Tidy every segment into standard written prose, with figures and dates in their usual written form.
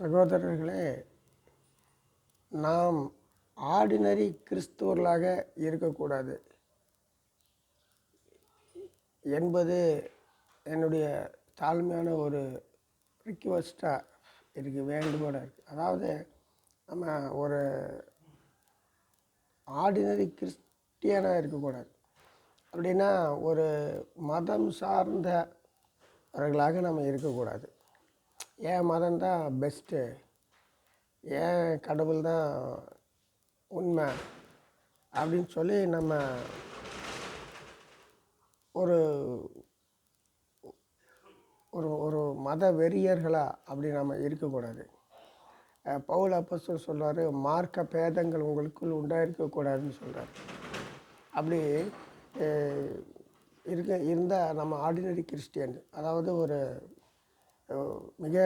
சகோதரர்களே, நாம் ஆர்டினரி கிறிஸ்துவர்களாக இருக்கக்கூடாது என்பது என்னுடைய தாழ்மையான ஒரு ரிக்வெஸ்ட்டாக இருக்குது, வேண்டுகோளாக இருக்குது. அதாவது நம்ம ஒரு ஆர்டினரி கிறிஸ்டியனாக இருக்கக்கூடாது. அப்படின்னா ஒரு மதம் சார்ந்தவர்களாக நம்ம இருக்கக்கூடாது. என் மதம்தான் பெஸ்ட்டு, ஏன் கடவுள் தான் உண்மை அப்படின்னு சொல்லி நம்ம ஒரு ஒரு ஒரு மத வெறியர்களாக அப்படி நம்ம இருக்கக்கூடாது. பவுல் அப்போஸ்தலர் சொல்கிறார், மார்க்க பேதங்கள் உங்களுக்குள் உண்டாயிருக்கக்கூடாதுன்னு சொல்கிறார். அப்படி இருந்தால் நம்ம ஆர்டினரி கிறிஸ்டியன், அதாவது ஒரு மிக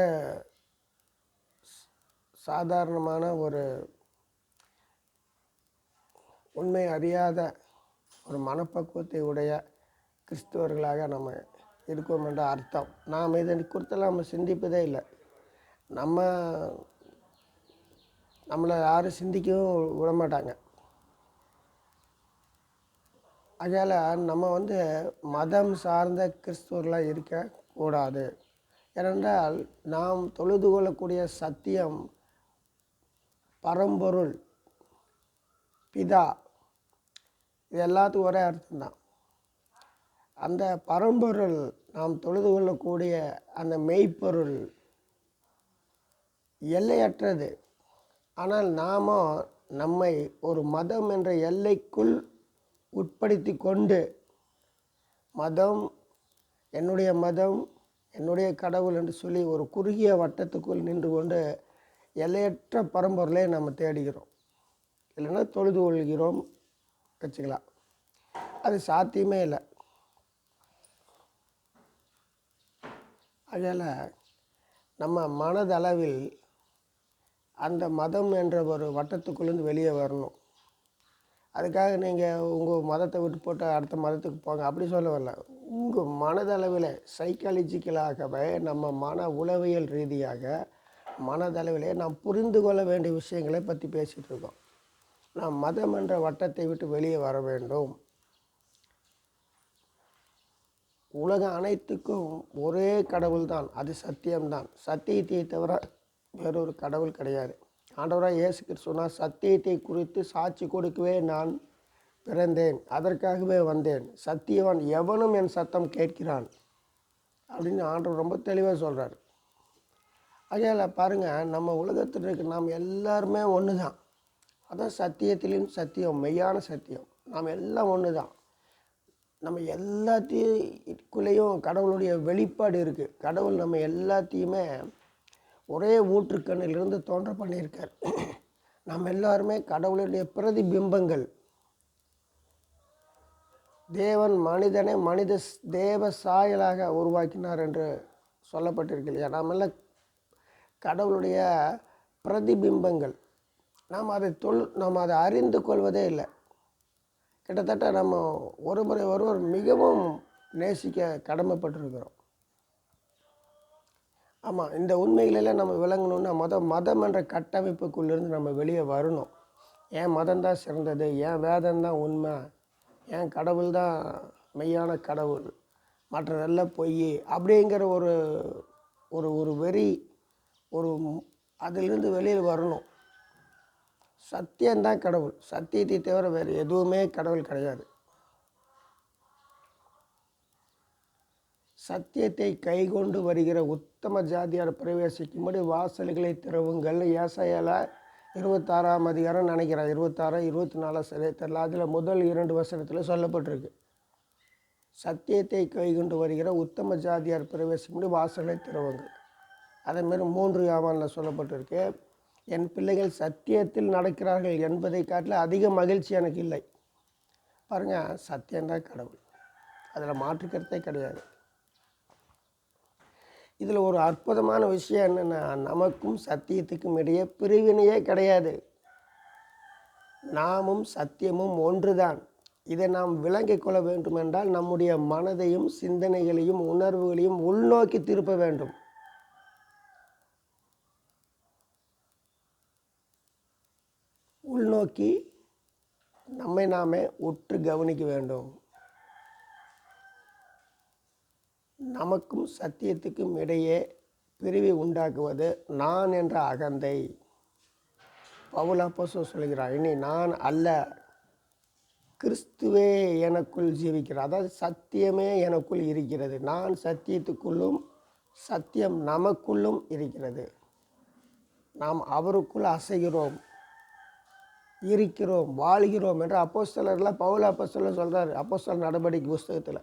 சாதாரணமான ஒரு உண்மை அறியாத ஒரு மனப்பக்குவத்தை உடைய கிறிஸ்தவர்களாக நம்ம இருக்கோம் என்ற அர்த்தம். நாம் இதை குறித்தெல்லாம் நம்ம சிந்திப்பதே இல்லை. நம்மளை யாரும் சிந்திக்கவும் விடமாட்டாங்க. அதனால் நம்ம மதம் சார்ந்த கிறிஸ்தவர்களாக இருக்கக்கூடாது. ஏனென்றால் நாம் தொழுது கொள்ளக்கூடிய சத்தியம், பரம்பொருள், பிதா, இது எல்லாத்துக்கும் ஒரே அர்த்தம்தான். அந்த பரம்பொருள், நாம் தொழுது கொள்ளக்கூடிய அந்த மெய்ப்பொருள் எல்லையற்றது. ஆனால் நாம் நம்மை ஒரு மதம் என்ற எல்லைக்குள் உட்படுத்தி கொண்டு, மதம், என்னுடைய கடவுள் என்று சொல்லி ஒரு குறுகிய வட்டத்துக்குள் நின்று கொண்டு எல்லையற்ற பரம்பொருளை நம்ம தேடுகிறோம், இல்லைன்னா தொழுது கொள்கிறோம் வச்சுக்கலாம். அது சாத்தியமே இல்லை. அதனால் நம்ம மனதளவில் அந்த மதம் என்ற ஒரு வட்டத்துக்குள்ளேருந்து வெளியே வரணும். அதுக்காக நீங்கள் உங்கள் மதத்தை விட்டு போட்டு அடுத்த மதத்துக்கு போங்க அப்படி சொல்ல வரல. உங்கள் மனதளவில் சைக்காலஜிக்கலாகவே, நம்ம மன உளவியல் ரீதியாக மனதளவிலே நாம் புரிந்து கொள்ள வேண்டிய விஷயங்களை பற்றி பேசிகிட்டு இருக்கோம். நாம் மதம் என்ற வட்டத்தை விட்டு வெளியே வர வேண்டும். உலகம் அனைத்துக்கும் ஒரே கடவுள் தான், அது சத்தியம்தான். சத்தியத்தை தவிர வேறொரு கடவுள் கிடையாது. ஆண்டவராக இயேசு கிறிஸ்து சொன்னார், சத்தியத்தை குறித்து சாட்சி கொடுக்கவே நான் பிறந்தேன், அதற்காகவே வந்தேன், சத்தியவான் எவனும் என் சத்தம் கேட்கிறான் அப்படின்னு ஆண்டவர் ரொம்ப தெளிவாக சொல்கிறார். அதனால் பாருங்கள், நம்ம உலகத்தில் இருக்க நாம் எல்லாருமே ஒன்று தான். அதான் சத்தியத்திலும் சத்தியம், மெய்யான சத்தியம். நாம் எல்லாம் ஒன்று தான். நம்ம எல்லாத்தையுக்குள்ளேயும் கடவுளுடைய வெளிப்பாடு இருக்குது. கடவுள் நம்ம எல்லாத்தையுமே ஒரே ஊற்றுக்கண்ணிலிருந்து தோன்ற பண்ணியிருக்கார். நம்ம எல்லாருமே கடவுளுடைய பிரதிபிம்பங்கள். தேவன் மனிதனை தேவ சாயலாக உருவாக்கினார் என்று சொல்லப்பட்டிருக்கு இல்லையா? நாம் எல்லாம் கடவுளுடைய பிரதிபிம்பங்கள். நாம் அதை அறிந்து கொள்வதே இல்லை. கிட்டத்தட்ட நம்ம ஒருவர் மிகவும் நேசிக்க கடமைப்பட்டிருக்கிறோம். ஆமாம், இந்த உண்மைகளெல்லாம் நம்ம விளங்கணுன்னா மதம் என்ற கட்டமைப்புக்குள்ளேருந்து நம்ம வெளியே வரணும். ஏன் மதம்தான் சிறந்தது, ஏன் வேதம்தான் உண்மை, ஏன் கடவுள் தான் மெய்யான கடவுள், மற்றதெல்லாம் பொய் அப்படிங்கிற ஒரு ஒரு ஒரு வெறி, அதிலிருந்து வெளியில் வரணும். சத்தியம்தான் கடவுள். சத்தியத்தை தவிர வேறு எதுவுமே கடவுள் கிடையாது. சத்தியத்தை கைகொண்டு வருகிற உத்தம ஜாதியார் பிரவேசிக்கும்படி வாசல்களை திறவுங்கள். ஏசாயால 26ஆம் அதிகாரம் நினைக்கிறேன், 26, 24 சரியா தெரியல. அதில் முதல் 2 வசனத்தில் சொல்லப்பட்டிருக்கு, சத்தியத்தை கைகொண்டு வருகிற உத்தம ஜாதியார் பிரவேசிக்கும்படி வாசல்களை திறவுங்கள். அதேமாரி 3 யோவானில் சொல்லப்பட்டிருக்கு, என் பிள்ளைகள் சத்தியத்தில் நடக்கிறார்கள் என்பதை காட்டில் அதிக மகிழ்ச்சி எனக்கு இல்லை. பாருங்கள், சத்தியம்தான் கடவுள், அதில் மாற்றுக்கிறதே கிடையாது. இதில் ஒரு அற்புதமான விஷயம் என்னென்னா, நமக்கும் சத்தியத்துக்கும் இடையே பிரிவினையே கிடையாது. நாமும் சத்தியமும் ஒன்று தான். இதை நாம் விளங்கிக் கொள்ள வேண்டுமென்றால் நம்முடைய மனதையும் சிந்தனைகளையும் உணர்வுகளையும் உள்நோக்கி திருப்ப வேண்டும். உள்நோக்கி நம்மை நாமே உற்று கவனிக்க வேண்டும். நமக்கும் சத்தியத்துக்கும் இடையே பிரிவை உண்டாக்குவது நான் என்ற அகந்தை. பவுல் அப்போஸ்தலன் சொல்கிறார், இனி நான் அல்ல, கிறிஸ்துவே எனக்குள் ஜீவிக்கிறார். அதாவது சத்தியமே எனக்குள் இருக்கிறது. நான் சத்தியத்துக்குள்ளும் சத்தியம் நமக்குள்ளும் இருக்கிறது. நாம் அவருக்குள் அசைகிறோம், இருக்கிறோம், வாழ்கிறோம் என்று அப்போஸ்தலர்லாம் பவுல் அப்போஸ்தலர் சொல்கிறார். அப்போஸ்தலர் நடவடிக்கை புஸ்தகத்தில்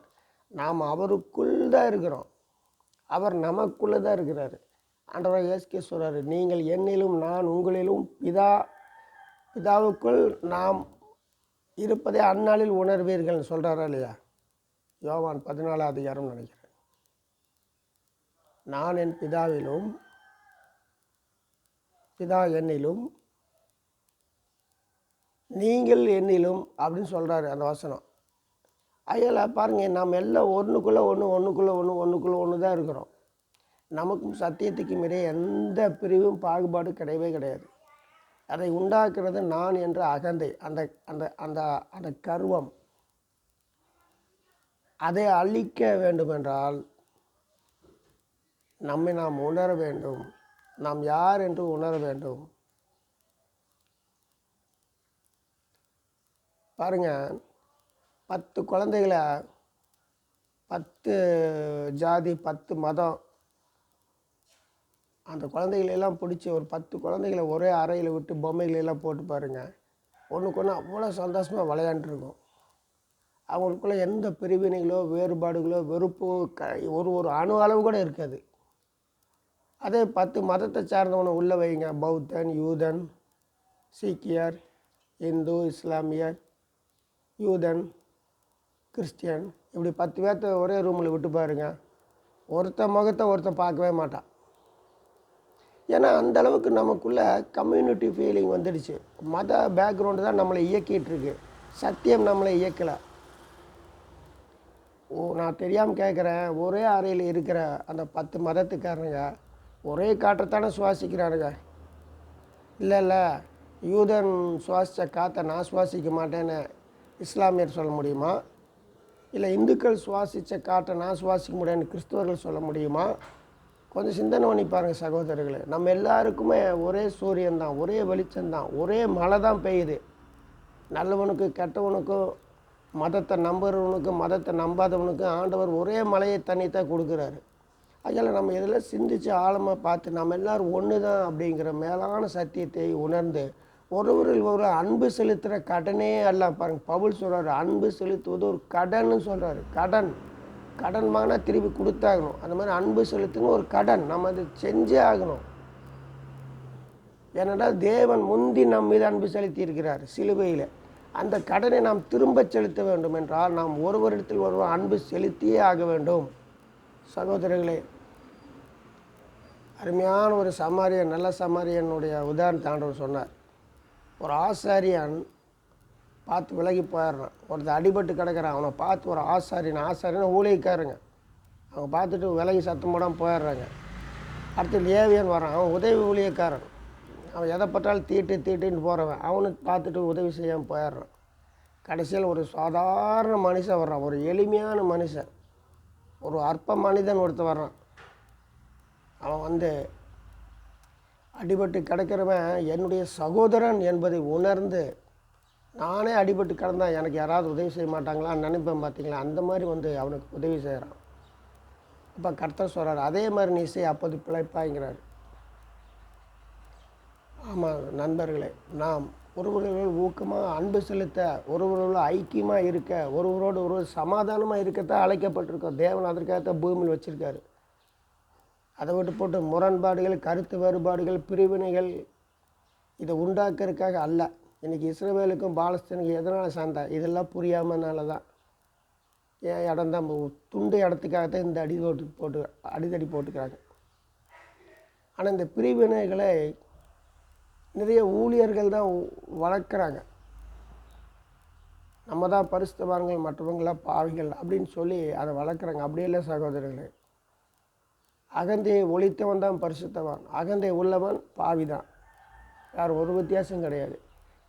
நாம் அவருக்குள் தான் இருக்கிறோம், அவர் நமக்குள்ளே தான் இருக்கிறார். ஆண்டவர் இயேசு சொல்கிறார், நீங்கள் என்னிலும் நான் உங்களிலும் பிதாவுக்குள் நாம் இருப்பதை அந்நாளில் உணர்வீர்கள்னு சொல்கிறாரா இல்லையா? யோவான் 14 அதிகாரம் நினைக்கிறேன். நான் என் பிதாவிலும் பிதா என்னிலும் நீங்கள் என்னிலும் அப்படின்னு சொல்கிறாரு அந்த வசனம். அதில் பாருங்கள், நாம் எல்லாம் ஒன்றுக்குள்ளே ஒன்று தான் இருக்கிறோம். நமக்கும் சத்தியத்துக்கும் இடையே எந்த பிரிவும் பாகுபாடு கிடையவே கிடையாது. அதை உண்டாக்குறது நான் என்ற அகந்தை, அந்த அந்த அந்த அந்த கர்வம். அதை அழிக்க வேண்டுமென்றால் நம்மை நாம் உணர வேண்டும், நாம் யார் என்று உணர வேண்டும். பாருங்க, 10 குழந்தைகளை 10 ஜாதி 10 மதம் அந்த குழந்தைகளெல்லாம் பிடிச்சி ஒரு 10 குழந்தைகளை ஒரே அறையில் விட்டு பொம்மைகளெல்லாம் போட்டு பாருங்கள், ஒன்றுக்கு ஒன்று அவ்வளோ சந்தோஷமாக விளையாண்டுருக்கும். அவங்களுக்குள்ள எந்த பிரிவினைகளோ வேறுபாடுகளோ வெறுப்போ ஒரு அணு அளவு கூட இருக்காது. அதே 10 மதத்தை சார்ந்தவனை உள்ளே வைங்க, பௌத்தன், யூதன், சீக்கியர், இந்து, இஸ்லாமியர், யூதன், கிறிஸ்டியன், இப்படி 10 பேர்த்த ஒரே ரூமில் விட்டு பாருங்க, ஒருத்தன் முகத்தை ஒருத்தன் பார்க்கவே மாட்டான். ஏன்னா அந்த அளவுக்கு நமக்குள்ளே கம்யூனிட்டி ஃபீலிங் வந்துடுச்சு. மத பேக்ரவுண்டு தான் நம்மளை இயக்கிட்டுருக்கு, சத்தியம் நம்மளை இயக்கலை. நான் தெரியாமல் கேட்குறேன், ஒரே அறையில் இருக்கிற அந்த 10 மதத்துக்காரனுங்க ஒரே காற்றைத்தானே சுவாசிக்கிறானுங்க? இல்லை, யூதன் சுவாசித்த காற்றை நான் சுவாசிக்க மாட்டேன்னு இஸ்லாமியர் சொல்ல முடியுமா? இல்லை இந்துக்கள் சுவாசித்த காற்றை நான் சுவாசிக்க முடியாதுன்னு கிறிஸ்தவர்கள் சொல்ல முடியுமா? கொஞ்சம் சிந்தனை பண்ணி பாருங்கள் சகோதரர்களே. நம்ம எல்லாருக்குமே ஒரே சூரியன் தான், ஒரே வெளிச்சம்தான், ஒரே மழை தான் பெய்யுது. நல்லவனுக்கு கெட்டவனுக்கும், மதத்தை நம்புறவனுக்கும் மதத்தை நம்பாதவனுக்கும் ஆண்டவர் ஒரே மழையை தண்ணி தான் கொடுக்குறாரு. அதில் நம்ம இதில் சிந்தித்து ஆழமாக பார்த்து நம்ம எல்லோரும் ஒன்று தான் அப்படிங்கிற மேலான சத்தியத்தை உணர்ந்து ஒருவரில் ஒரு அன்பு செலுத்துகிற கடனே அல்ல. பாருங்கள், பவுல் சொல்கிறார், அன்பு செலுத்துவது ஒரு கடன்னு சொல்கிறாரு. கடன் வாங்கினா திருப்பி கொடுத்தாகணும். அந்த மாதிரி அன்பு செலுத்துங்க ஒரு கடன், நம்ம அதை செஞ்சே ஆகணும். ஏனென்றால் தேவன் முந்தி நம் மீது அன்பு செலுத்தி இருக்கிறார் சிலுவையில். அந்த கடனை நாம் திரும்ப செலுத்த வேண்டும் என்றால் நாம் ஒருவரிடத்தில் ஒருவர் அன்பு செலுத்தியே ஆக வேண்டும். சகோதரர்களே, அருமையான ஒரு சமாரியன், நல்ல சமாரியனுடைய உதாரணத்தை ஆண்டவர் சொன்னார். ஒரு ஆசாரியன் பார்த்து விலகி போயிடுறான், ஒருத்தர் அடிபட்டு கிடக்கிறான், அவனை பார்த்து ஒரு ஆசாரியன் ஊழியக்காரங்க அவங்க பார்த்துட்டு விலகி சத்தம் போடாமல் போயிடுறாங்க. அடுத்து லேவியன் வரான், அவன் உதவி ஊழியக்காரன், அவன் எதை பட்டாலும் தீட்டுன்னு போகிறவன், அவனுக்கு பார்த்துட்டு உதவி செய்யாமல் போயிடுறான். கடைசியில் ஒரு சாதாரண மனுஷன் வர்றான், ஒரு எளிமையான மனுஷன், ஒரு அற்ப மனிதன் ஒருத்தர் வர்றான். அவன் அடிபட்டு கிடக்கிறவன் என்னுடைய சகோதரன் என்பதை உணர்ந்து, நானே அடிபட்டு கிடந்தான், எனக்கு யாராவது உதவி செய்ய மாட்டாங்களான்னு நினைப்பேன் பார்த்தீங்களா? அந்த மாதிரி அவனுக்கு உதவி செய்கிறான். அப்போ கர்த்தர் சொல்கிறார், அதே மாதிரி நீ செய், அப்போது பிழைப்பாங்கிறார். ஆமாம் நண்பர்களே, நாம் ஒருவர்கள் ஊக்கமாக அன்பு செலுத்த, ஒருவரோடு ஐக்கியமாக இருக்க, ஒருவரோடு ஒருவர் சமாதானமாக இருக்கத்தான் அழைக்கப்பட்டிருக்கோம். தேவன் அதற்காகத்தான் பூமியில் வச்சுருக்காரு. அதை விட்டு போட்டு முரண்பாடுகள், கருத்து வேறுபாடுகள், பிரிவினைகள் இதை உண்டாக்குறதுக்காக அல்ல. இன்றைக்கி இஸ்ரவேலுக்கும் பாலஸ்தீனுக்கும் எதனால் சண்டை? இதெல்லாம் புரியாமனால தான். ஏன் இடம் தான் துண்டு இடத்துக்காகத்தான் இந்த அடிதடி போட்டுக்கிறாங்க. ஆனால் இந்த பிரிவினைகளை நிறைய ஊழியர்கள் தான் வளர்க்குறாங்க. நம்ம தான் பரிசுத்தவான்கள், மற்றவங்களாம் பாவிகள் அப்படின்னு சொல்லி அதை வளர்க்குறாங்க. அப்படியே இல்லை சகோதரர்களே, அகந்தையை ஒழித்தவன் தான் பரிசுத்தவான், அகந்தை உள்ளவன் பாவி தான். வேறு ஒரு வித்தியாசம் கிடையாது.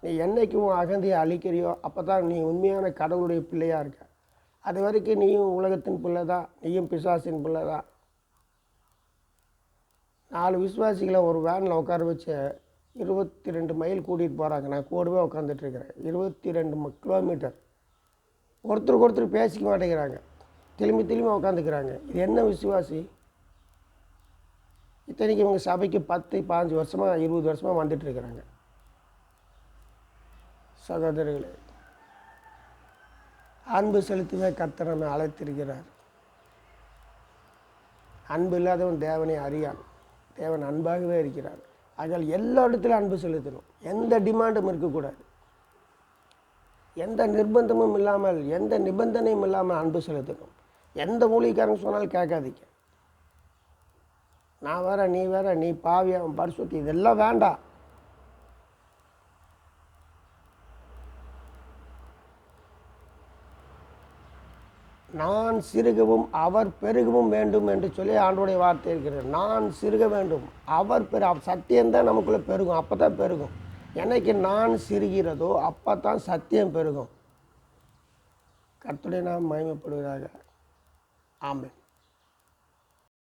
நீ என்னைக்கும் அகந்தையை அழிக்கிறியோ அப்போ தான் நீ உண்மையான கடவுளுடைய பிள்ளையாக இருக்க. அது வரைக்கும் நீயும் உலகத்தின் பிள்ளை தான், நீயும் பிசாசின் பிள்ளை தான். 4 விசுவாசிகளை ஒரு வேனில் உட்கார வச்சு 22 மைல் கூட்டிகிட்டு போகிறாங்க. நான் கூடவே உட்காந்துட்ருக்கிறேன். 22 கிலோமீட்டர். ஒருத்தருக்கு ஒருத்தர் பேசிக்க மாட்டேங்கிறாங்க, திரும்பி உட்காந்துக்கிறாங்க. இது என்ன விசுவாசி? இத்தனைக்கு இவங்க சபைக்கு 10-15 வருஷமாக 20 வருஷமாக வந்துட்டுருக்கிறாங்க. சகோதரர்களே, அன்பு செலுத்தவே கர்த்தர் நம்மை அழைத்திருக்கிறார். அன்பு இல்லாதவன் தேவனை அறியான். தேவன் அன்பாகவே இருக்கிறார். ஆகையால் எல்லா இடத்துலையும் அன்பு செலுத்தணும். எந்த டிமாண்டும் இருக்கக்கூடாது. எந்த நிர்பந்தமும் இல்லாமல், எந்த நிபந்தனையும் இல்லாமல் அன்பு செலுத்தணும். எந்த ஊழியக்காரங்க சொன்னாலும் கேட்காதீங்க. நான் வேற, நீ வேற, நீ பாவி, அவன் பரிசுத்தி, இதெல்லாம் வேண்டாம். நான் சிறுகவும் அவர் பெருகவும் வேண்டும் என்று சொல்லி ஆண்டோடைய வார்த்தை இருக்கிறது. நான் சிறுக வேண்டும், அவர் சத்தியம்தான் நமக்குள்ளே பெருகும். அப்போ தான் பெருகும். என்னைக்கு நான் சிறுகிறதோ அப்போ தான் சத்தியம் பெருகும். கர்த்தருடைய நாமம் மகிமைப்படுவதாக. ஆமென்.